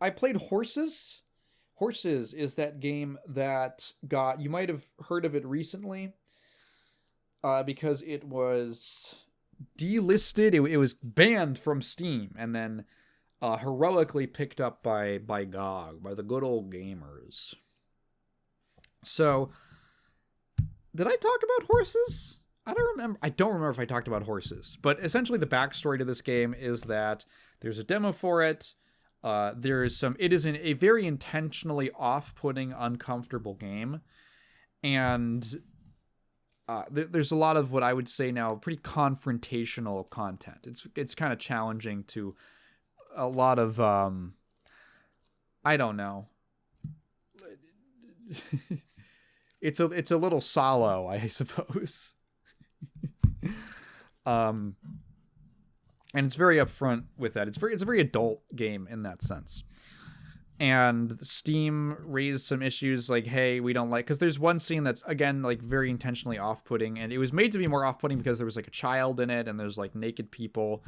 I played Horses. Horses is that game that you might have heard of it recently, because it was delisted. It was banned from Steam, and then heroically picked up by GOG, by the good old gamers. So, did I talk about Horses? I don't remember. I don't remember if I talked about Horses, but essentially the backstory to this game is that there's a demo for it. There is some. It is a very intentionally off-putting, uncomfortable game, and there's a lot of what I would say now pretty confrontational content. It's kind of challenging to a lot of I don't know. It's a little solo, I suppose. And it's very upfront with that. It's a very adult game in that sense. And Steam raised some issues like, hey, we don't like, because there's one scene that's again like very intentionally off-putting, and it was made to be more off-putting because there was like a child in it and there's like naked people.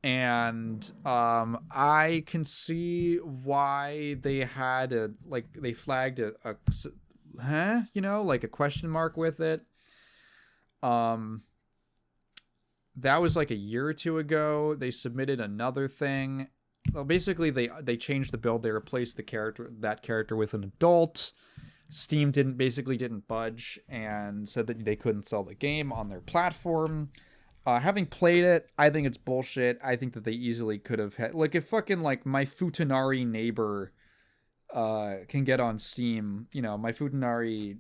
And I can see why they had they flagged like a question mark with it. That was like a year or two ago. They submitted another thing. Well, basically they changed the build. They replaced that character with an adult. Steam didn't budge and said that they couldn't sell the game on their platform. Having played it, I think it's bullshit. I think that they easily could have had, like, if fucking like my Futanari neighbor can get on Steam, my Futanari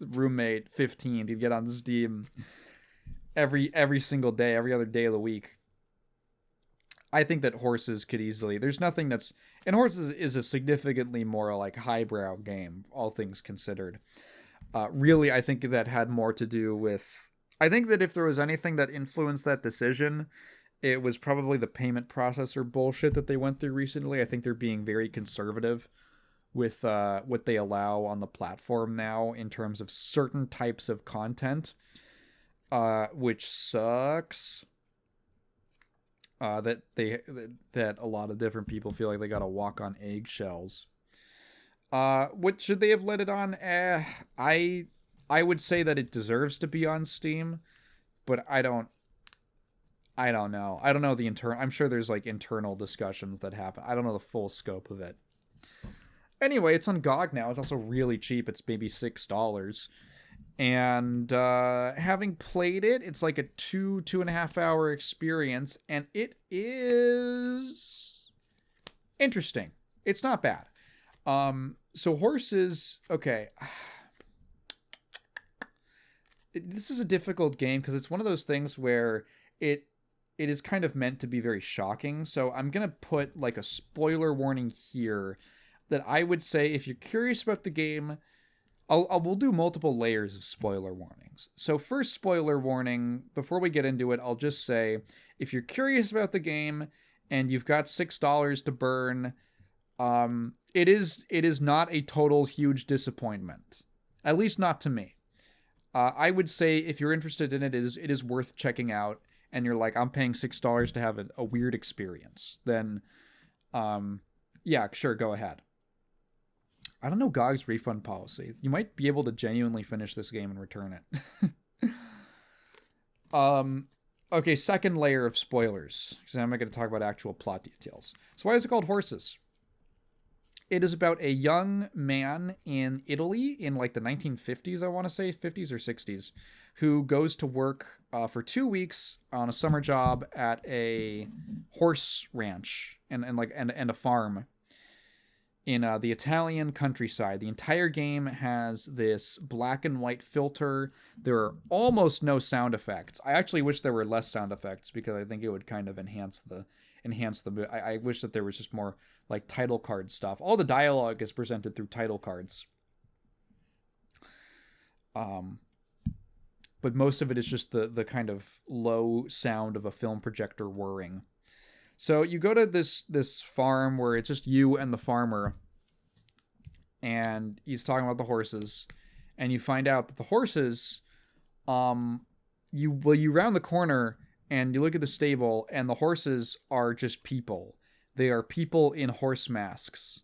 roommate 15 he'd get on Steam every single day, every other day of the week. I think that Horses could easily, there's nothing that's, and Horses is a significantly more like highbrow game, all things considered. Really, I think that had more to do with, I think that if there was anything that influenced that decision, it was probably the payment processor bullshit that they went through recently. I think they're being very conservative with what they allow on the platform now in terms of certain types of content, which sucks. That a lot of different people feel like they gotta walk on eggshells. What should they have let it on? I would say that it deserves to be on Steam, but I don't know. I don't know the I'm sure there's like internal discussions that happen. I don't know the full scope of it. Anyway, it's on GOG now. It's also really cheap. It's maybe $6. And having played it, it's like a 2.5 hour experience, and it is interesting. It's not bad. So Horses, okay. This is a difficult game because it's one of those things where it is kind of meant to be very shocking. So I'm going to put like a spoiler warning here that I would say if you're curious about the game, we'll do multiple layers of spoiler warnings. So first spoiler warning, before we get into it, I'll just say if you're curious about the game and you've got $6 to burn, it is not a total huge disappointment. At least not to me. I would say if you're interested in it, it is worth checking out, and you're like, I'm paying $6 to have a weird experience, then yeah, sure, go ahead. I don't know GOG's refund policy. You might be able to genuinely finish this game and return it. Okay, second layer of spoilers, because I'm not going to talk about actual plot details. So why is it called Horses? It is about a young man in Italy in like the 1950s, I want to say, 50s or 60s, who goes to work for 2 weeks on a summer job at a horse ranch and a farm in the Italian countryside. The entire game has this black and white filter. There are almost no sound effects. I actually wish there were less sound effects because I think it would kind of enhance the. I wish that there was just more like title card stuff. All the dialogue is presented through title cards. But most of it is just the kind of low sound of a film projector whirring. So you go to this farm where it's just you and the farmer, and he's talking about the horses, and you find out that the horses, you round the corner and you look at the stable, and the horses are just people. They are people in horse masks,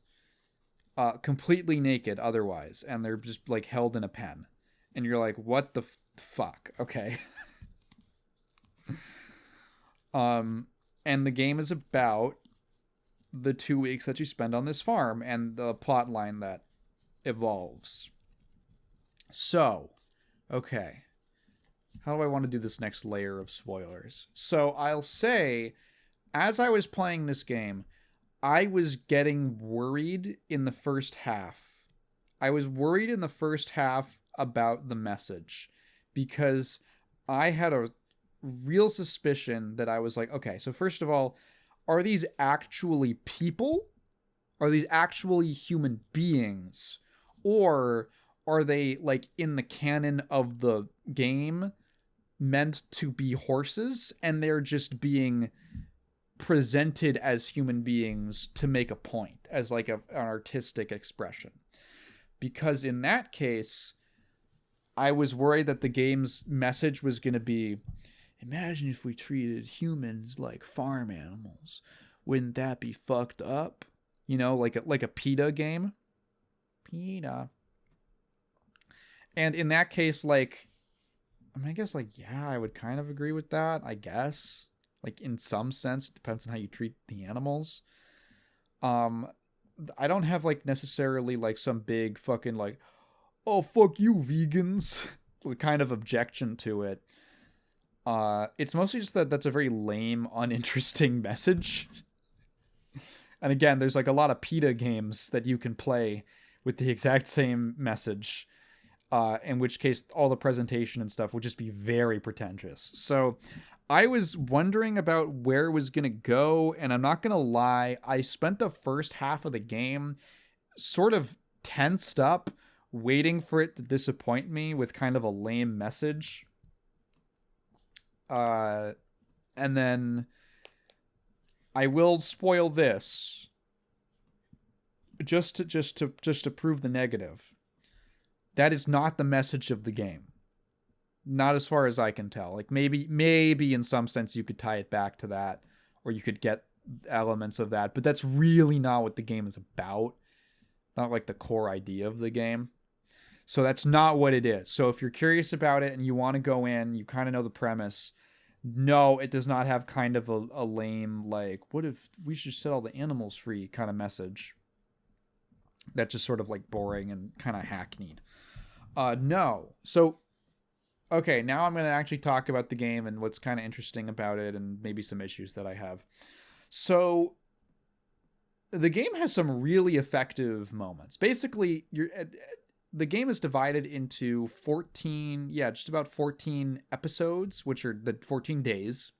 completely naked otherwise, and they're just like held in a pen. And you're like, what the fuck? Okay. And the game is about the 2 weeks that you spend on this farm and the plot line that evolves. So, okay. How do I want to do this next layer of spoilers? So I'll say, as I was playing this game, I was getting worried in the first half. I was worried in the first half about the message because I had a real suspicion that I was like, okay, so first of all, are these actually people? Are these actually human beings? Or are they, like, in the canon of the game, meant to be horses, and they're just being presented as human beings to make a point, as like an artistic expression? Because in that case, I was worried that the game's message was going to be, imagine if we treated humans like farm animals. Wouldn't that be fucked up? You know, like a PETA game. PETA. And in that case, like, I mean, I guess, like, yeah, I would kind of agree with that, I guess. Like, in some sense, it depends on how you treat the animals. I don't have, like, necessarily, like, some big fucking, like, oh, fuck you, vegans, kind of objection to it. It's mostly just that that's a very lame, uninteresting message. And again, there's, like, a lot of PETA games that you can play with the exact same message. In which case all the presentation and stuff would just be very pretentious. So I was wondering about where it was going to go, and I'm not going to lie, I spent the first half of the game sort of tensed up, waiting for it to disappoint me with kind of a lame message. And then I will spoil this just to prove the negative. That is not the message of the game. Not as far as I can tell. Like, maybe in some sense you could tie it back to that, or you could get elements of that, but that's really not what the game is about. Not like the core idea of the game. So that's not what it is. So if you're curious about it and you want to go in, you kind of know the premise. No, it does not have kind of a lame, like, what if we should set all the animals free kind of message. That's just sort of like boring and kind of hackneyed. No. So, okay, now I'm going to actually talk about the game and what's kind of interesting about it and maybe some issues that I have. So, the game has some really effective moments. Basically, the game is divided into 14, just about 14 episodes, which are the 14 days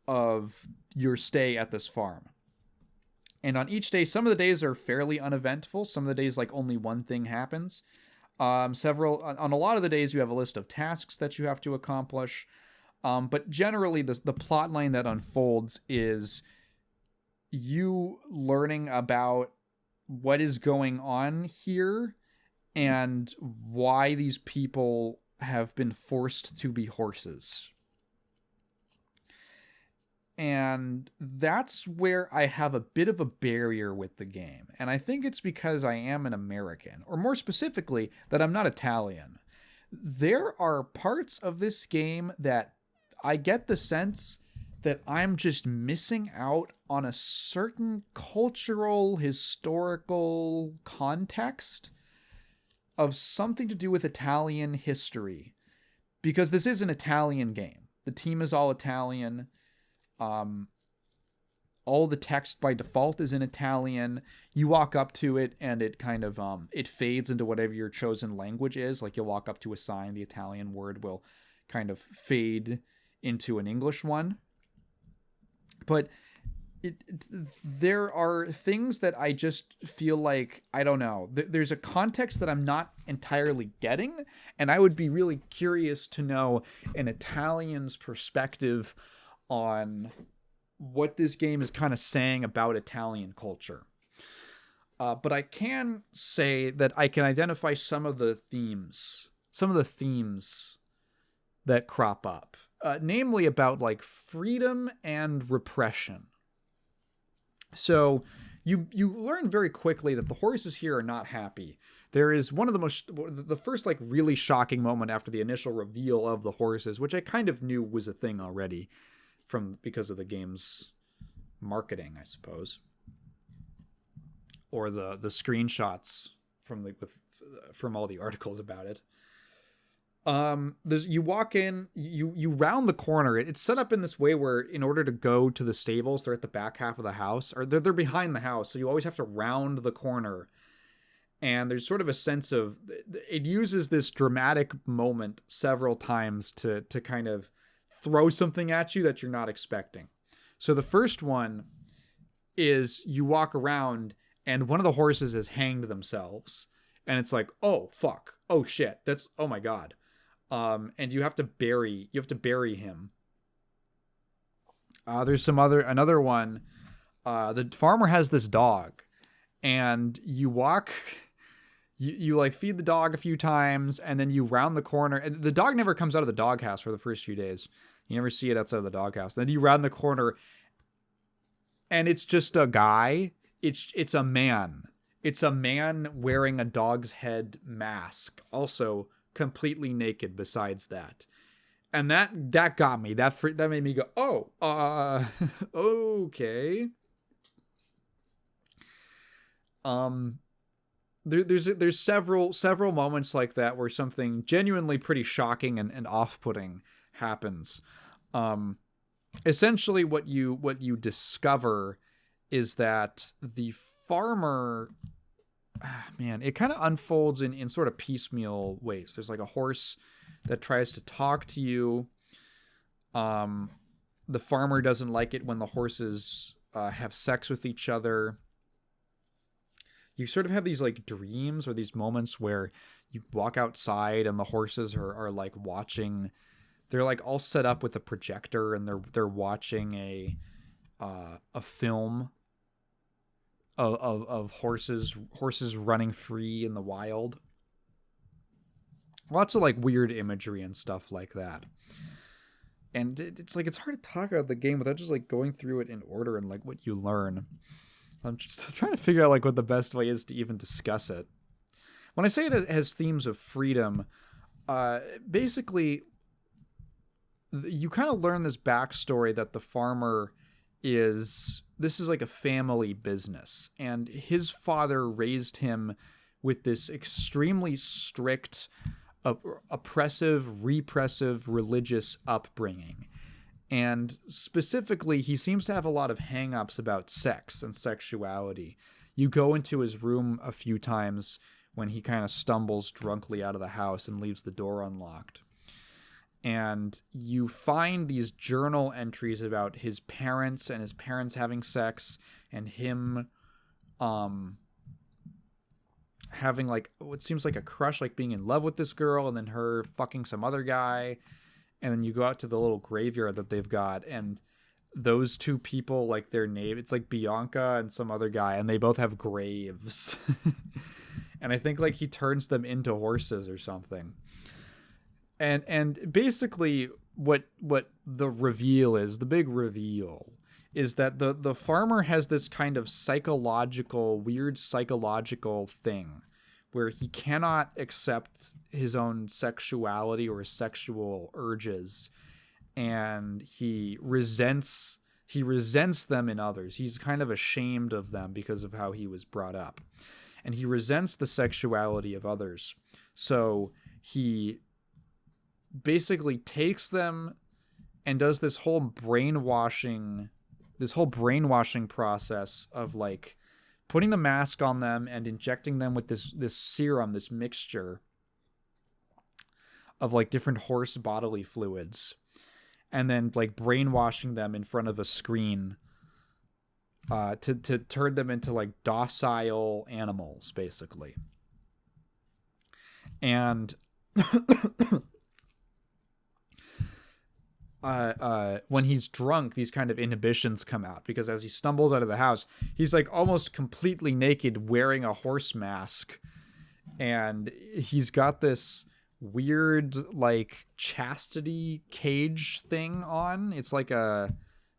of your stay at this farm. And on each day, some of the days are fairly uneventful. Some of the days, like, only one thing happens. On a lot of the days, you have a list of tasks that you have to accomplish. But generally, the plot line that unfolds is you learning about what is going on here and why these people have been forced to be horses. And that's where I have a bit of a barrier with the game. And I think it's because I am an American, or more specifically, that I'm not Italian. There are parts of this game that I get the sense that I'm just missing out on a certain cultural, historical context of something to do with Italian history. Because this is an Italian game. The team is all Italian. All the text by default is in Italian. You walk up to it and it kind of, it fades into whatever your chosen language is. Like, you'll walk up to a sign, the Italian word will kind of fade into an English one. But there are things that I just feel like, I don't know. There's a context that I'm not entirely getting, and I would be really curious to know an Italian's perspective on what this game is kind of saying about Italian culture. But I can say that I can identify some of the themes that crop up, namely about, like, freedom and repression. So you learn very quickly that the horses here are not happy. There is one of the first like really shocking moment after the initial reveal of the horses, which I kind of knew was a thing already because of the game's marketing, I suppose, or the screenshots from all the articles about it. You walk in, you round the corner. It's set up in this way where in order to go to the stables, they're at the back half of the house, or they're behind the house, so you always have to round the corner. And there's sort of a sense of, it uses this dramatic moment several times to kind of throw something at you that you're not expecting. So the first one is you walk around and one of the horses has hanged themselves, and it's like, oh fuck, oh shit, oh my god. And you have to bury him. There's another one. The farmer has this dog, and you walk, you like feed the dog a few times, and then you round the corner. And the dog never comes out of the doghouse for the first few days. You never see it outside of the doghouse. Then you round the corner, and it's just a guy. It's a man. It's a man wearing a dog's head mask, also completely naked besides that. And that got me. That made me go, oh, okay. There's several moments like that where something genuinely pretty shocking and off-putting happens. Essentially what you discover is that the farmer, man, it kind of unfolds in sort of piecemeal ways. There's like a horse that tries to talk to you. The farmer doesn't like it when the horses have sex with each other. You sort of have these like dreams or these moments where you walk outside and the horses are like watching. They're like all set up with a projector, and they're watching a film of horses running free in the wild. Lots of like weird imagery and stuff like that. And it's like, it's hard to talk about the game without just like going through it in order and like what you learn. I'm just trying to figure out like what the best way is to even discuss it. When I say it has themes of freedom, basically you kind of learn this backstory that the farmer this is like a family business, and his father raised him with this extremely strict, oppressive, repressive religious upbringing. And specifically, he seems to have a lot of hang-ups about sex and sexuality. You go into his room a few times when he kind of stumbles drunkly out of the house and leaves the door unlocked. And you find these journal entries about his parents and his parents having sex, and him having like what seems like a crush, like being in love with this girl, and then her fucking some other guy. And then you go out to the little graveyard that they've got, and those two people, like their name, it's like Bianca and some other guy, and they both have graves. And I think like he turns them into horses or something. And basically what the reveal is, the big reveal, is that the farmer has this kind of weird psychological thing where he cannot accept his own sexuality or sexual urges, and he resents them in others. He's kind of ashamed of them because of how he was brought up, and he resents the sexuality of others. So he basically takes them and does this whole brainwashing process of like putting the mask on them and injecting them with this serum, this mixture of like different horse bodily fluids, and then like brainwashing them in front of a screen to turn them into like docile animals, basically. And when he's drunk, these kind of inhibitions come out, because as he stumbles out of the house, he's like almost completely naked, wearing a horse mask, and he's got this weird like chastity cage thing on. It's like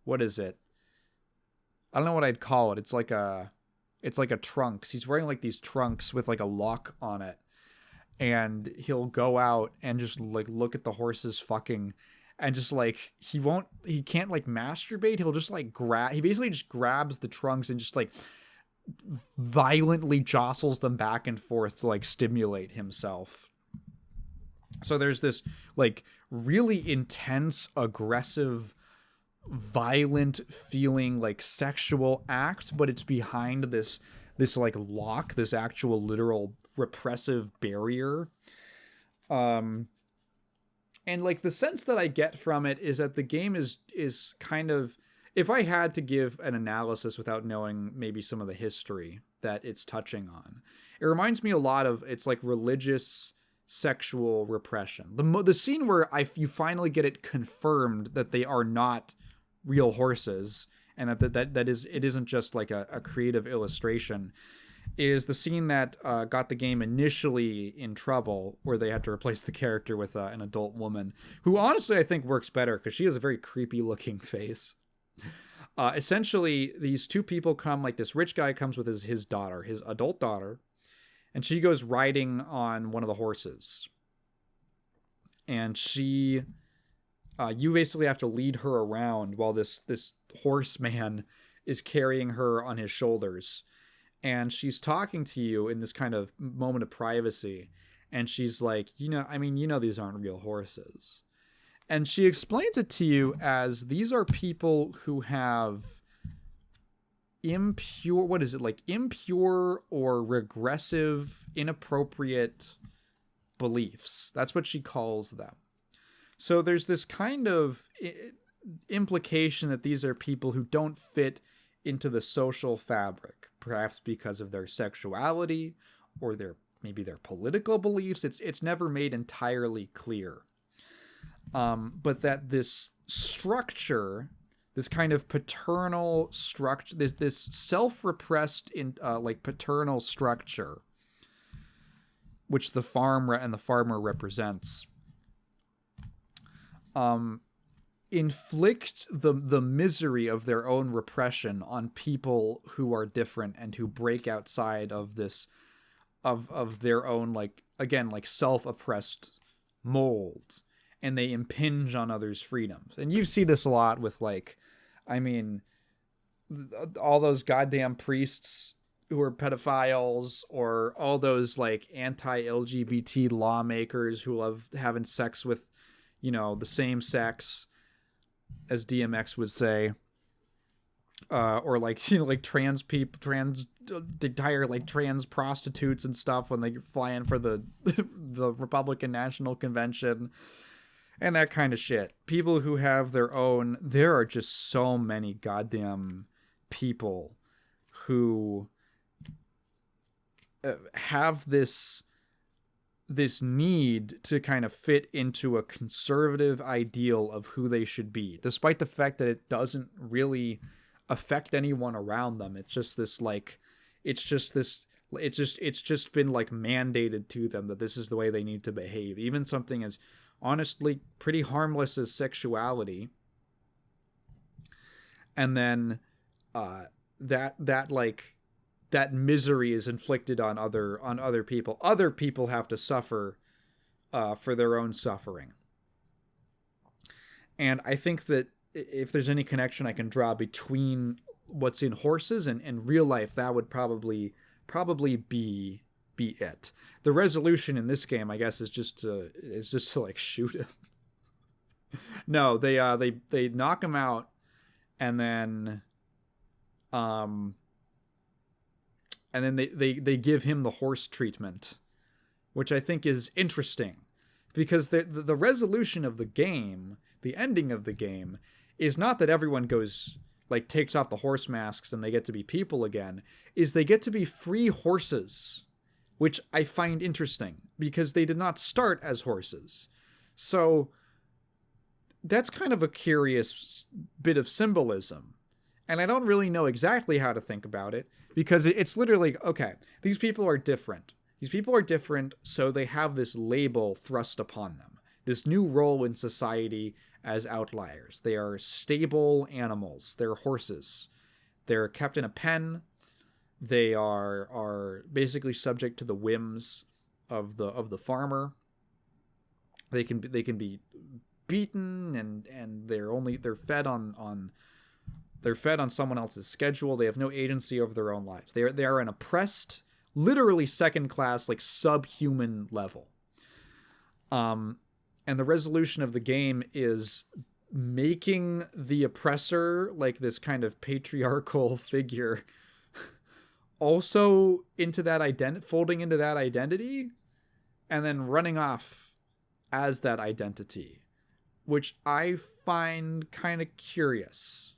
what is it? I don't know what I'd call it. It's like a trunks. He's wearing like these trunks with like a lock on it, and he'll go out and just like look at the horses fucking, and just like he can't like masturbate. He'll just like he basically just grabs the trunks and just like violently jostles them back and forth to like stimulate himself. So there's this like really intense, aggressive, violent feeling like sexual act, but it's behind this like lock, this actual literal repressive barrier. And like the sense that I get from it is that the game is kind of, if I had to give an analysis without knowing maybe some of the history that it's touching on, it reminds me a lot of, it's like religious sexual repression. The scene where you finally get it confirmed that they are not real horses, and that is, it isn't just like a creative illustration, is the scene that got the game initially in trouble, where they had to replace the character with an adult woman, who honestly I think works better because she has a very creepy looking face. Essentially, these two people come, like this rich guy comes with his daughter, his adult daughter, and she goes riding on one of the horses. And she, you basically have to lead her around while this horseman is carrying her on his shoulders. And she's talking to you in this kind of moment of privacy. And she's like, these aren't real horses. And she explains it to you as these are people who have impure or regressive, inappropriate beliefs. That's what she calls them. So there's this kind of implication that these are people who don't fit into the social fabric, perhaps because of their sexuality or their political beliefs. It's never made entirely clear. But that this structure, this kind of paternal structure, this self-repressed paternal structure, which the farmer represents, inflict the misery of their own repression on people who are different and who break outside of this of their own self-oppressed mold, and they impinge on others' freedoms. And you see this a lot with all those goddamn priests who are pedophiles, or all those like anti-LGBT lawmakers who love having sex with, the same sex, as DMX would say, or trans people, trans prostitutes and stuff when they fly in for the Republican National Convention and that kind of shit. People who have their own. There are just so many goddamn people who have this need to kind of fit into a conservative ideal of who they should be, despite the fact that it doesn't really affect anyone around them. It's just been like mandated to them that this is the way they need to behave. Even something as honestly pretty harmless as sexuality. And then that misery is inflicted on other people. Other people have to suffer for their own suffering. And I think that if there's any connection I can draw between what's in horses and real life, that would probably be it. The resolution in this game, I guess, is just to like shoot him. No, they knock him out, and then they give him the horse treatment, which I think is interesting, because the resolution of the game, the ending of the game, is not that everyone takes off the horse masks and they get to be people again, is they get to be free horses, which I find interesting, because they did not start as horses. So that's kind of a curious bit of symbolism. And I don't really know exactly how to think about it, because it's literally, okay, these people are different. These people are different, so they have this label thrust upon them. This new role in society as outliers. They are stable animals. They're horses. They're kept in a pen. They are basically subject to the whims of the farmer. They can be beaten, and they're fed on someone else's schedule. They have no agency over their own lives. They are an oppressed, literally second class, like subhuman level. And the resolution of the game is making the oppressor, like this kind of patriarchal figure, also folding into that identity, and then running off as that identity, which I find kind of curious.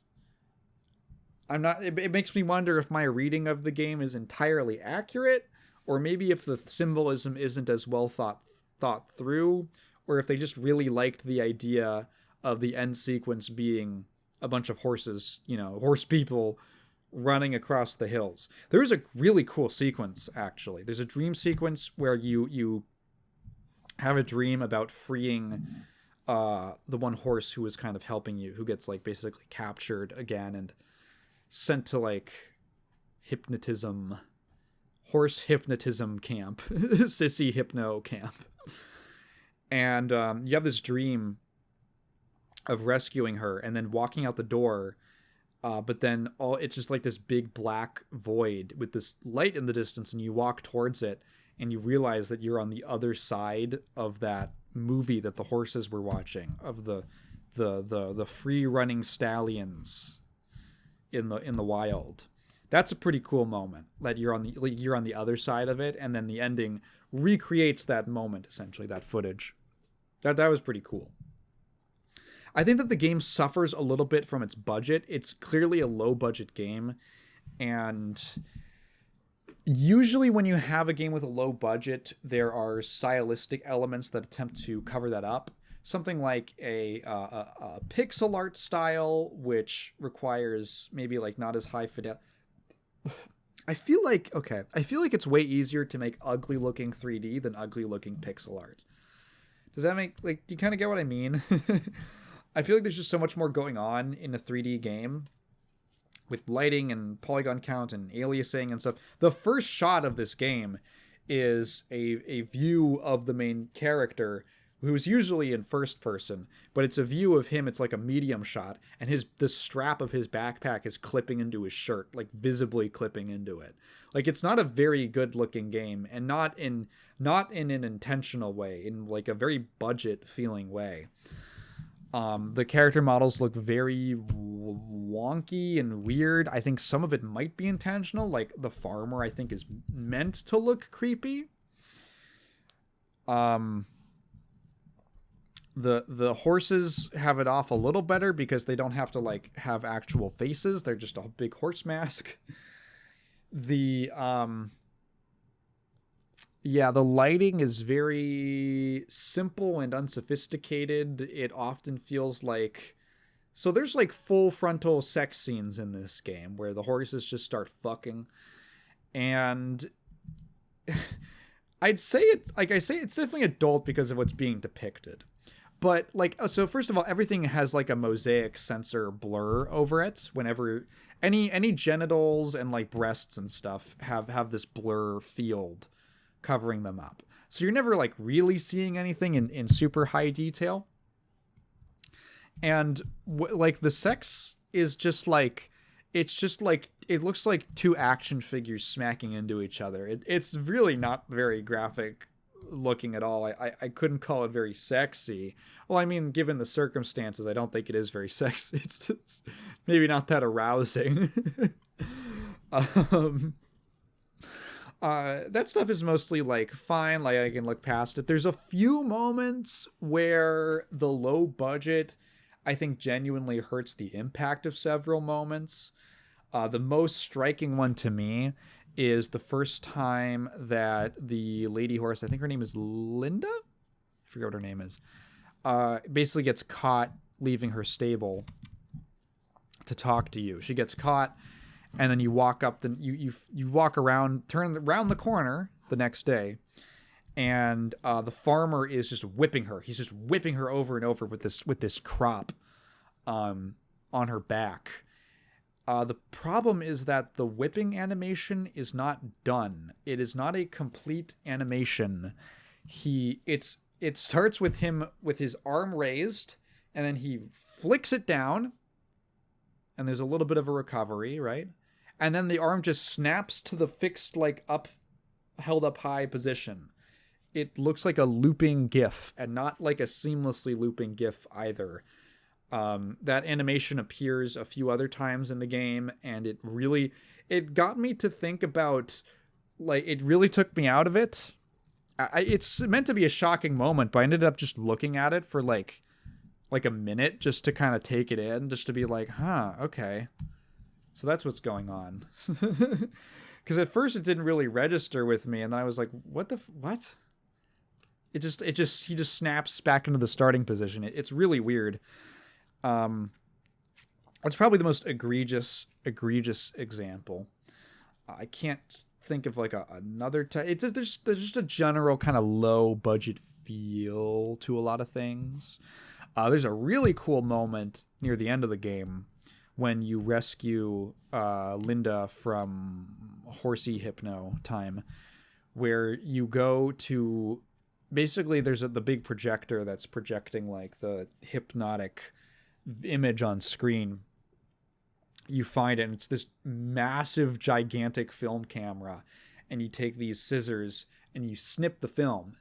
It makes me wonder if my reading of the game is entirely accurate, or maybe if the symbolism isn't as well thought through, or if they just really liked the idea of the end sequence being a bunch of horses, horse people running across the hills. There's a really cool sequence, actually. There's a dream sequence where you have a dream about freeing the one horse who is kind of helping you, who gets like basically captured again and sent to like horse hypnotism camp, sissy hypno camp. And you have this dream of rescuing her and then walking out the door, but then it's just like this big black void with this light in the distance, and you walk towards it and you realize that you're on the other side of that movie that the horses were watching, of the free running stallions in the wild. That's a pretty cool moment, that you're on the other side of it, and then the ending recreates that moment, essentially, that footage. That was pretty cool. I think that the game suffers a little bit from its budget. It's clearly a low budget game, and usually when you have a game with a low budget, there are stylistic elements that attempt to cover that up. Something like a pixel art style, which requires maybe like not as high fidelity. I feel like it's way easier to make ugly looking 3D than ugly looking pixel art. Does that make, like, do you kind of get what I mean? I feel like there's just so much more going on in a 3D game with lighting and polygon count and aliasing and stuff. The first shot of this game is a view of the main character, who's usually in first person, but it's a view of him. It's like a medium shot, and the strap of his backpack is clipping into his shirt, like visibly clipping into it. Like, it's not a very good looking game, and not in an intentional way, in like a very budget feeling way. The character models look very wonky and weird. I think some of it might be intentional. Like, the farmer, I think, is meant to look creepy. The horses have it off a little better because they don't have to like have actual faces. They're just a big horse mask. The lighting is very simple and unsophisticated. It often feels like, so there's like full frontal sex scenes in this game where the horses just start fucking, and it's definitely adult because of what's being depicted. But like, so first of all, everything has like a mosaic sensor blur over it. Whenever any genitals and like breasts and stuff have this blur field covering them up, so you're never like really seeing anything in super high detail. And like the sex is just like, it looks like two action figures smacking into each other. It's really not very graphic looking at all. I couldn't call it very sexy. Well, I mean, given the circumstances, I don't think it is very sexy. It's just maybe not that arousing. That stuff is mostly like fine, like I can look past it. There's a few moments where the low budget, I think, genuinely hurts the impact of several moments. The most striking one to me is the first time that the lady horse, I think her name is Linda? I forget what her name is. Basically gets caught leaving her stable to talk to you. She gets caught, and then you walk up, you walk around, turn around the corner the next day, and the farmer is just whipping her. He's just whipping her over and over with this crop on her back. The problem is that the whipping animation is not done. It is not a complete animation. It starts with him with his arm raised, and then he flicks it down, and there's a little bit of a recovery, right? And then the arm just snaps to the fixed, like, up, held up high position. It looks like a looping GIF, and not like a seamlessly looping GIF either. That animation appears a few other times in the game, and it got me to think about, like, it really took me out of it. It's meant to be a shocking moment, but I ended up just looking at it for like a minute just to kind of take it in, just to be like, huh, okay. So that's what's going on. Because at first it didn't really register with me, and then I was like, what? He just snaps back into the starting position. It's really weird. It's probably the most egregious example. I can't think of like another type. It's just, there's just a general kind of low budget feel to a lot of things. There's a really cool moment near the end of the game when you rescue Linda from horsey hypno time, where you go to, basically there's the big projector that's projecting like the hypnotic image on screen. You find it, and it's this massive, gigantic film camera, and you take these scissors and you snip the film,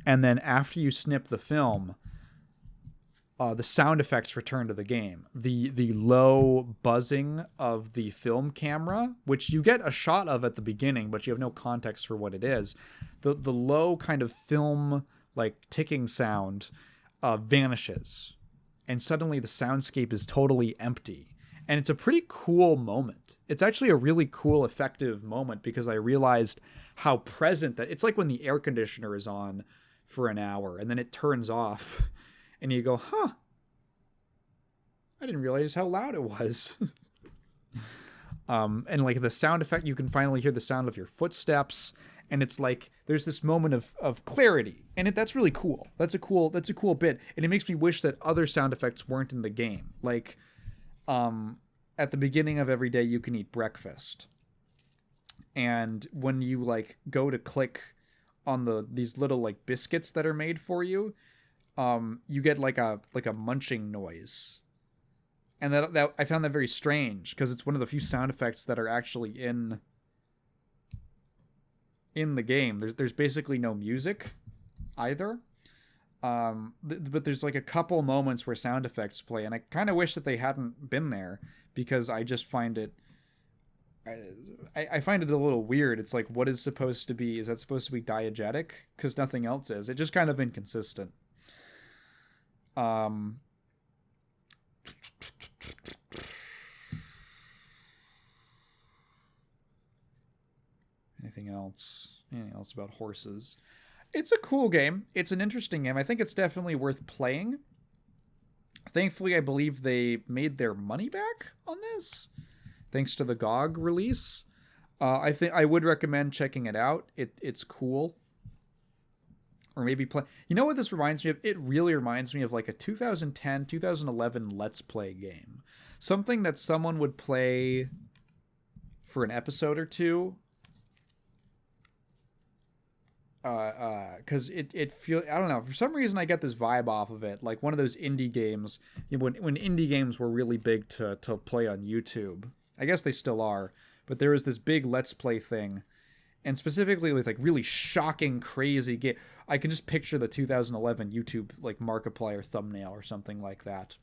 and then after you snip the film, the sound effects return to the game. The low buzzing of the film camera, which you get a shot of at the beginning, but you have no context for what it is. The low kind of film like ticking sound vanishes, and suddenly the soundscape is totally empty. And it's a pretty cool moment. It's actually a really cool, effective moment, because I realized how present that it's like when the air conditioner is on for an hour and then it turns off and you go, huh, I didn't realize how loud it was. And like the sound effect, you can finally hear the sound of your footsteps. And it's like, there's this moment of clarity, and that's really cool. That's a cool bit. And it makes me wish that other sound effects weren't in the game. Like, at the beginning of every day, you can eat breakfast. And when you like go to click on these little like biscuits that are made for you, you get like a munching noise. And that I found that very strange, because it's one of the few sound effects that are actually in the game. There's basically no music either. But there's like a couple moments where sound effects play, and I kind of wish that they hadn't been there, because I just find it I find it a little weird. It's like, what is supposed to be, is that supposed to be diegetic? Because nothing else is. It just kind of inconsistent. Anything else about horses? It's a cool game. It's an interesting game. I think it's definitely worth playing. Thankfully, I believe they made their money back on this, thanks to the GOG release. I think I would recommend checking it out. It's cool. Or maybe play. You know what this reminds me of? It really reminds me of like a 2010, 2011 Let's Play game. Something that someone would play for an episode or two. Because it feels, I don't know, for some reason I get this vibe off of it, like one of those indie games, you know, when indie games were really big to play on YouTube. I guess they still are, but there was this big Let's Play thing, and specifically with like really shocking, crazy game. I can just picture the 2011 YouTube like Markiplier thumbnail or something like that.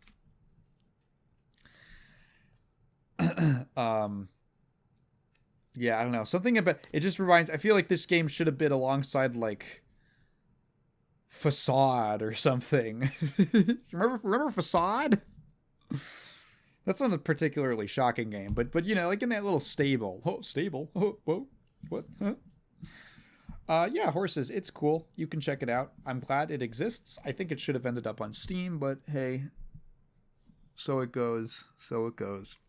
Yeah, I don't know. Something about it just reminds. I feel like this game should have been alongside like Facade or something. remember Facade? That's not a particularly shocking game, but you know, like in that little stable. Oh, stable. Oh, whoa, what? Huh? Yeah, horses. It's cool. You can check it out. I'm glad it exists. I think it should have ended up on Steam, but hey, so it goes. So it goes.